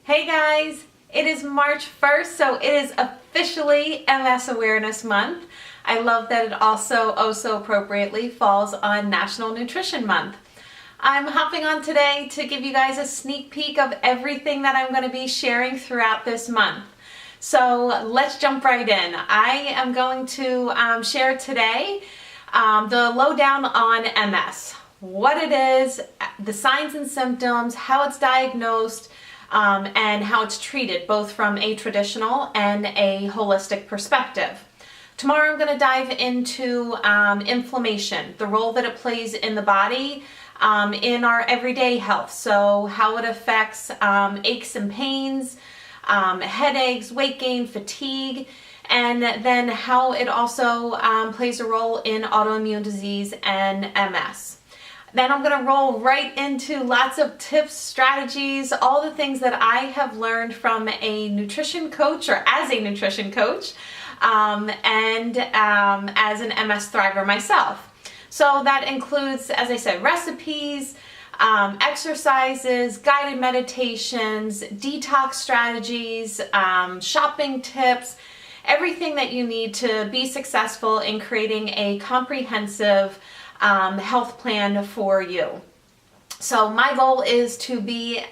Hey guys, it is March 1st, so it is officially MS Awareness Month. I love that it also, oh so appropriately, falls on National Nutrition Month. I'm hopping on today to give you guys a sneak peek of everything that I'm going to be sharing throughout this month. So let's jump right in. I am going to share today the lowdown on MS, what it is, the signs and symptoms, how it's diagnosed, and how it's treated, both from a traditional and a holistic perspective. Tomorrow I'm going to dive into inflammation, the role that it plays in the body, in our everyday health. So how it affects aches and pains, headaches, weight gain, fatigue, and then how it also plays a role in autoimmune disease and MS. Then I'm going to roll right into lots of tips, strategies, all the things that I have learned from a nutrition coach or as a nutrition coach and as an MS thriver myself. So that includes, as I said, recipes, exercises, guided meditations, detox strategies, shopping tips, everything that you need to be successful in creating a comprehensive health plan for you. So my goal is to be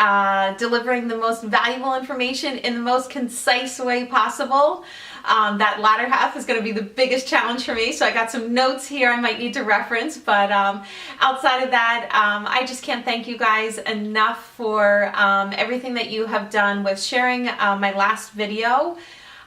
delivering the most valuable information in the most concise way possible. That latter half is going to be the biggest challenge for me, so I got some notes here I might need to reference, but outside of that, I just can't thank you guys enough for everything that you have done with sharing my last video.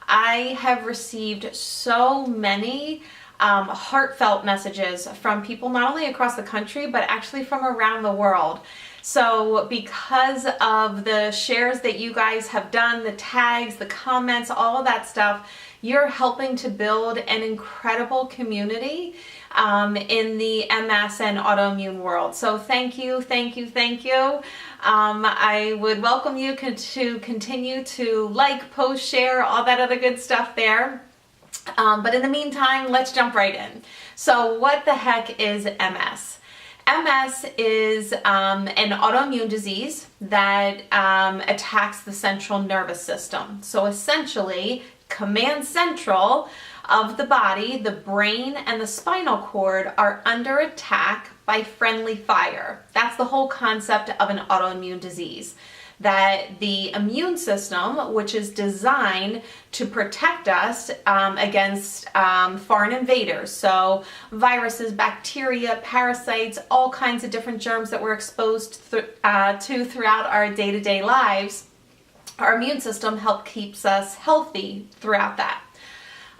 I have received so many heartfelt messages from people not only across the country, but actually from around the world. So because of the shares that you guys have done, the tags, the comments, all of that stuff, you're helping to build an incredible community in the MS and autoimmune world. So thank you, thank you, thank you. I would welcome you to continue to like, post, share, all that other good stuff there. But in the meantime, let's jump right in. So what the heck is MS? MS is an autoimmune disease that attacks the central nervous system. So essentially, command central of the body, the brain and the spinal cord are under attack by friendly fire. That's the whole concept of an autoimmune disease. That the immune system, which is designed to protect us against foreign invaders, so viruses, bacteria, parasites, all kinds of different germs that we're exposed to throughout our day-to-day lives, our immune system keeps us healthy throughout that.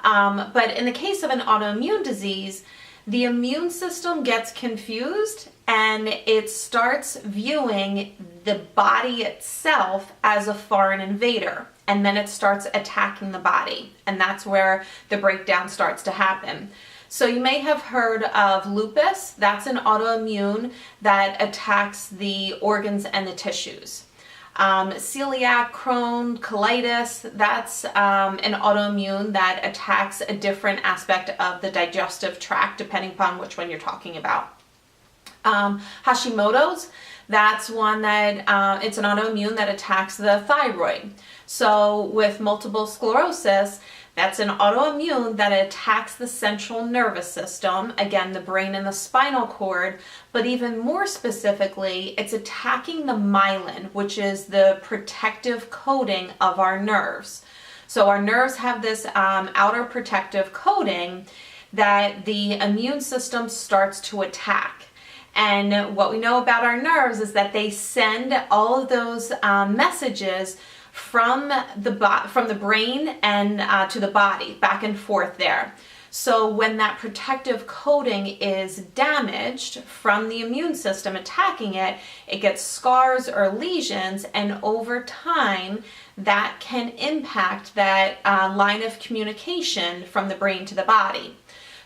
But in the case of an autoimmune disease, the immune system gets confused and it starts viewing the body itself as a foreign invader, and then it starts attacking the body, and that's where the breakdown starts to happen. So you may have heard of lupus. That's an autoimmune that attacks the organs and the tissues. Celiac, Crohn, colitis, that's an autoimmune that attacks a different aspect of the digestive tract depending upon which one you're talking about. Hashimoto's, that's one that it's an autoimmune that attacks the thyroid. So with multiple sclerosis, that's an autoimmune that attacks the central nervous system, again, the brain and the spinal cord, but even more specifically, it's attacking the myelin, which is the protective coating of our nerves. So our nerves have this outer protective coating that the immune system starts to attack. And what we know about our nerves is that they send all of those messages from the brain and to the body, back and forth there. So when that protective coating is damaged from the immune system attacking it, it gets scars or lesions, and over time that can impact that line of communication from the brain to the body.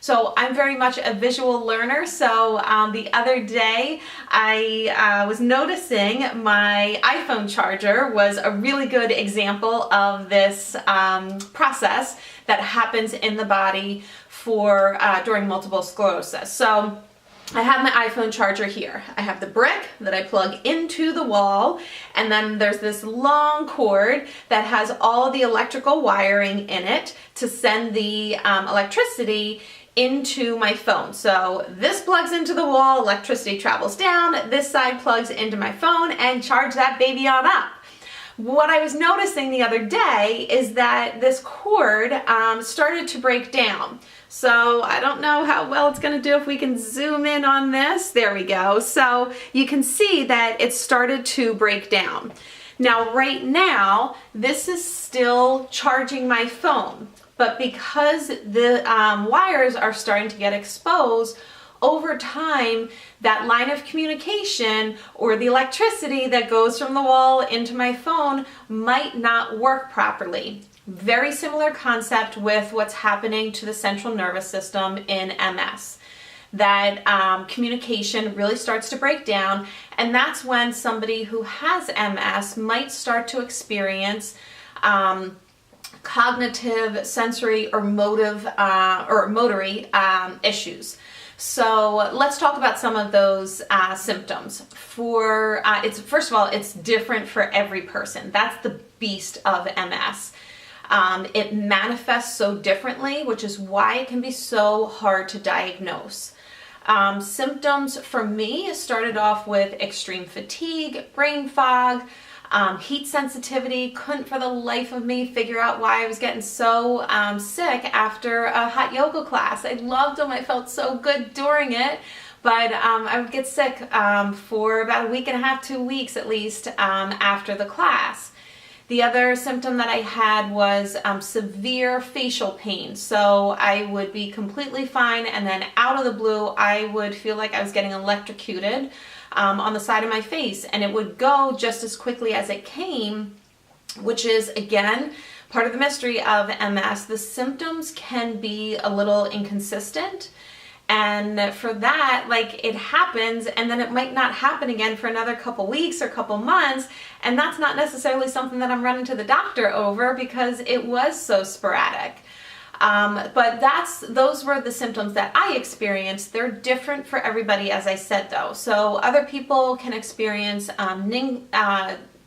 So I'm very much a visual learner, so the other day I was noticing my iPhone charger was a really good example of this process that happens in the body for during multiple sclerosis. So I have my iPhone charger here. I have the brick that I plug into the wall, and then there's this long cord that has all the electrical wiring in it to send the electricity into my phone. So this plugs into the wall, electricity travels down, this side plugs into my phone, and charge that baby on up. What I was noticing the other day is that this cord started to break down. So I don't know how well it's going to do if we can zoom in on this. There we go. So you can see that it started to break down. Now right now, this is still charging my phone, but because the wires are starting to get exposed, over time, that line of communication or the electricity that goes from the wall into my phone might not work properly. Very similar concept with what's happening to the central nervous system in MS. That communication really starts to break down, and that's when somebody who has MS might start to experience cognitive, sensory, or motory issues. So let's talk about some of those symptoms. First of all, it's different for every person. That's the beast of MS. It manifests so differently, which is why it can be so hard to diagnose. Symptoms for me started off with extreme fatigue, brain fog, heat sensitivity. Couldn't for the life of me figure out why I was getting so sick after a hot yoga class. I loved them. I felt so good during it, but I would get sick for about a week and a half, 2 weeks at least after the class. The other symptom that I had was severe facial pain. So I would be completely fine, and then out of the blue, I would feel like I was getting electrocuted on the side of my face, and it would go just as quickly as it came, which is, again, part of the mystery of MS. The symptoms can be a little inconsistent, and for that, like, it happens and then it might not happen again for another couple weeks or couple months, and that's not necessarily something that I'm running to the doctor over because it was so sporadic. But those were the symptoms that I experienced. They're different for everybody, as I said, though. So other people can experience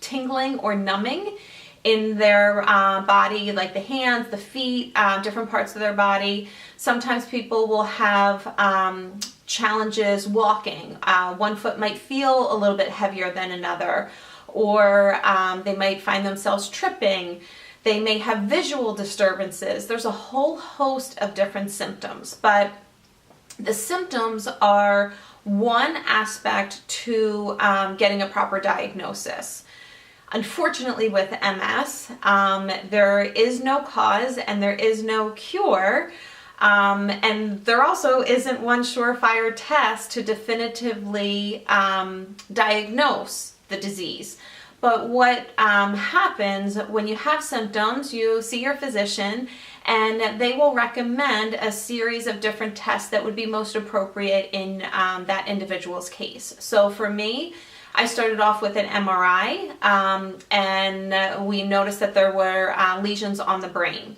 tingling or numbing in their body, like the hands, the feet, different parts of their body. Sometimes people will have challenges walking. One foot might feel a little bit heavier than another, or they might find themselves tripping. They may have visual disturbances. There's a whole host of different symptoms, but the symptoms are one aspect to getting a proper diagnosis. Unfortunately, with MS, there is no cause and there is no cure, and there also isn't one surefire test to definitively diagnose the disease. But what happens when you have symptoms, you see your physician and they will recommend a series of different tests that would be most appropriate in that individual's case. So for me, I started off with an MRI and we noticed that there were lesions on the brain.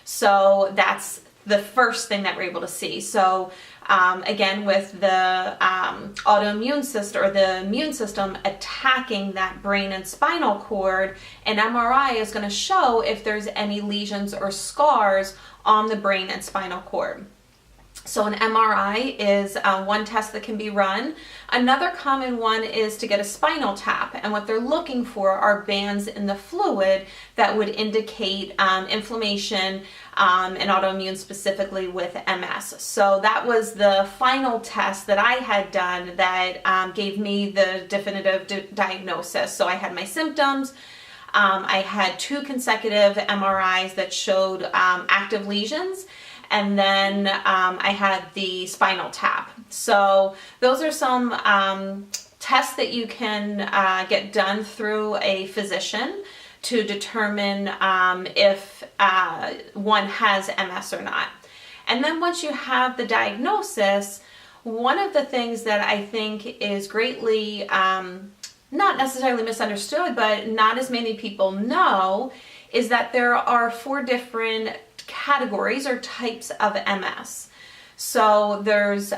So that's the first thing that we're able to see. So again, with the autoimmune system or the immune system attacking that brain and spinal cord, an MRI is going to show if there's any lesions or scars on the brain and spinal cord. So an MRI is one test that can be run. Another common one is to get a spinal tap, and what they're looking for are bands in the fluid that would indicate inflammation and autoimmune, specifically with MS. So that was the final test that I had done that gave me the definitive diagnosis. So I had my symptoms. I had 2 consecutive MRIs that showed active lesions. And then I had the spinal tap. So those are some tests that you can get done through a physician to determine if one has MS or not. And then once you have the diagnosis, one of the things that I think is greatly, not necessarily misunderstood, but not as many people know, is that there are 4 different categories or types of MS. So there's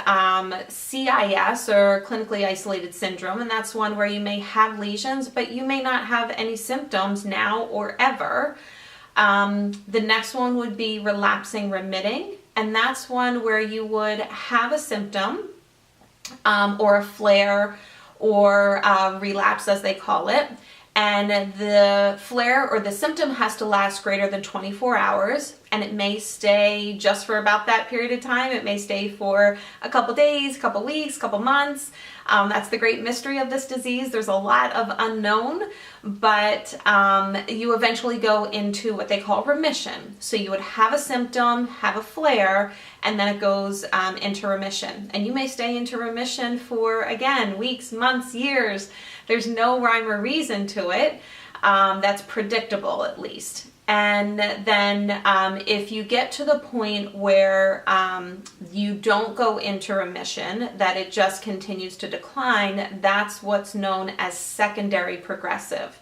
CIS, or clinically isolated syndrome, and that's one where you may have lesions, but you may not have any symptoms now or ever. The next one would be relapsing remitting, and that's one where you would have a symptom or a flare or relapse, as they call it. And the flare or the symptom has to last greater than 24 hours, and it may stay just for about that period of time. It may stay for a couple days, couple weeks, couple months. That's the great mystery of this disease. There's a lot of unknown, but you eventually go into what they call remission. So you would have a symptom, have a flare, and then it goes into remission. And you may stay into remission for, again, weeks, months, years. There's no rhyme or reason to it. That's predictable, at least. And then if you get to the point where you don't go into remission, that it just continues to decline, that's what's known as secondary progressive.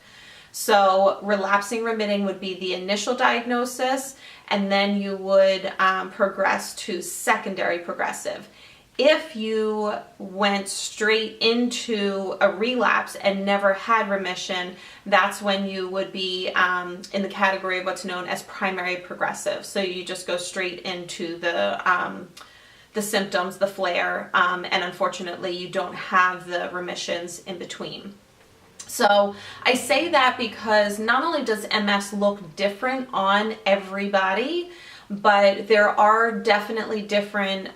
So relapsing remitting would be the initial diagnosis, and then you would progress to secondary progressive. If you went straight into a relapse and never had remission, that's when you would be in the category of what's known as primary progressive. So you just go straight into the symptoms, the flare, and unfortunately you don't have the remissions in between. So I say that because not only does MS look different on everybody, but there are definitely different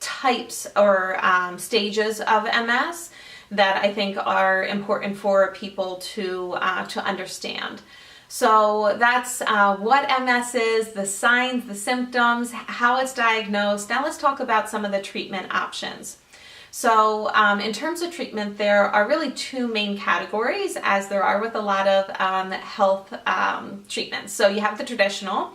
types or stages of MS that I think are important for people to understand. So that's what MS is, the signs, the symptoms, how it's diagnosed. Now let's talk about some of the treatment options. So in terms of treatment, there are really two main categories, as there are with a lot of health treatments. So you have the traditional,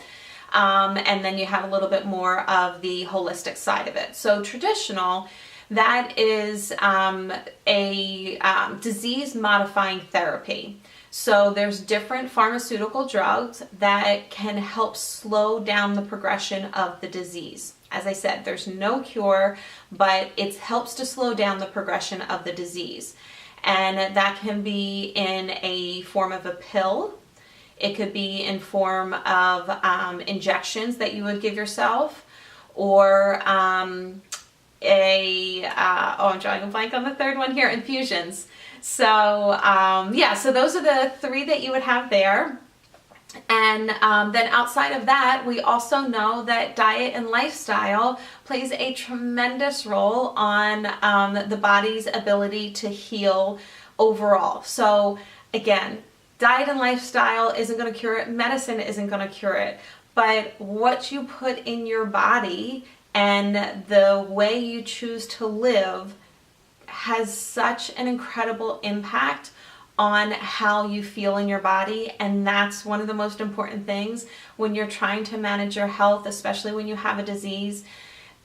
and then you have a little bit more of the holistic side of it. So traditional, that is a disease-modifying therapy. So there's different pharmaceutical drugs that can help slow down the progression of the disease. As I said, there's no cure, but it helps to slow down the progression of the disease. And that can be in a form of a pill. It could be in form of injections that you would give yourself, or I'm drawing a blank on the third one here, infusions. So so those are the three that you would have there. And then outside of that, we also know that diet and lifestyle plays a tremendous role on the body's ability to heal overall. So again, diet and lifestyle isn't going to cure it. Medicine isn't going to cure it. But what you put in your body and the way you choose to live has such an incredible impact on how you feel in your body. And that's one of the most important things when you're trying to manage your health, especially when you have a disease.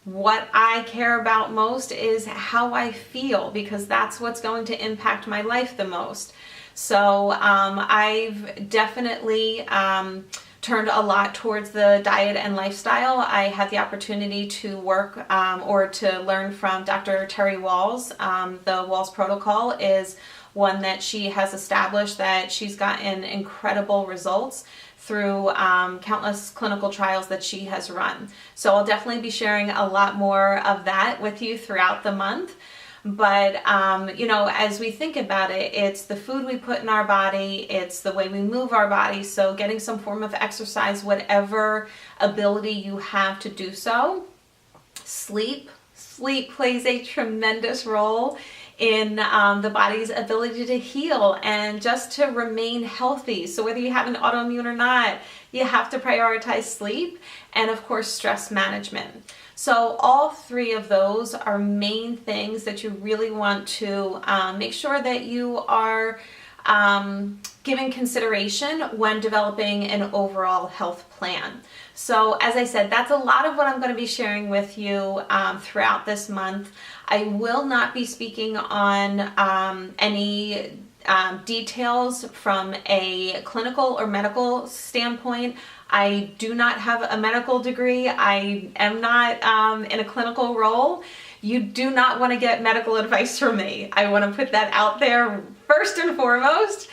What I care about most is how I feel, because that's what's going to impact my life the most. So I've definitely turned a lot towards the diet and lifestyle. I had the opportunity to work or to learn from Dr. Terry Walls. The Walls Protocol is one that she has established that she's gotten incredible results through countless clinical trials that she has run. So I'll definitely be sharing a lot more of that with you throughout the month. But, as we think about it, it's the food we put in our body, it's the way we move our body. So getting some form of exercise, whatever ability you have to do so. Sleep plays a tremendous role in the body's ability to heal and just to remain healthy. So whether you have an autoimmune or not, you have to prioritize sleep and, of course, stress management. So all three of those are main things that you really want to make sure that you are giving consideration when developing an overall health plan. So as I said, that's a lot of what I'm going to be sharing with you throughout this month. I will not be speaking on any details from a clinical or medical standpoint. I do not have a medical degree. I am not in a clinical role. You do not want to get medical advice from me. I want to put that out there first and foremost.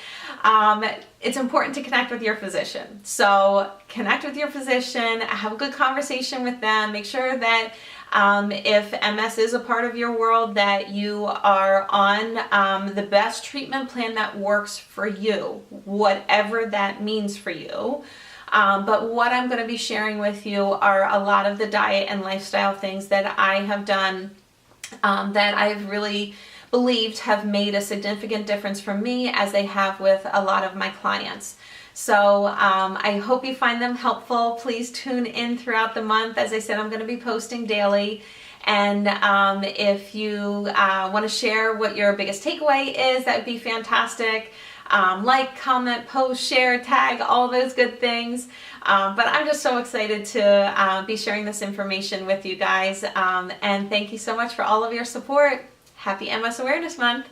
It's important to connect with your physician. So connect with your physician, have a good conversation with them, make sure that if MS is a part of your world, that you are on the best treatment plan that works for you, whatever that means for you. But what I'm going to be sharing with you are a lot of the diet and lifestyle things that I have done that I've really believed have made a significant difference for me, as they have with a lot of my clients. So I hope you find them helpful. Please tune in throughout the month. As I said, I'm going to be posting daily. And if you want to share what your biggest takeaway is, that would be fantastic. Like, comment, post, share, tag, all those good things. But I'm just so excited to be sharing this information with you guys. And thank you so much for all of your support. Happy MS Awareness Month.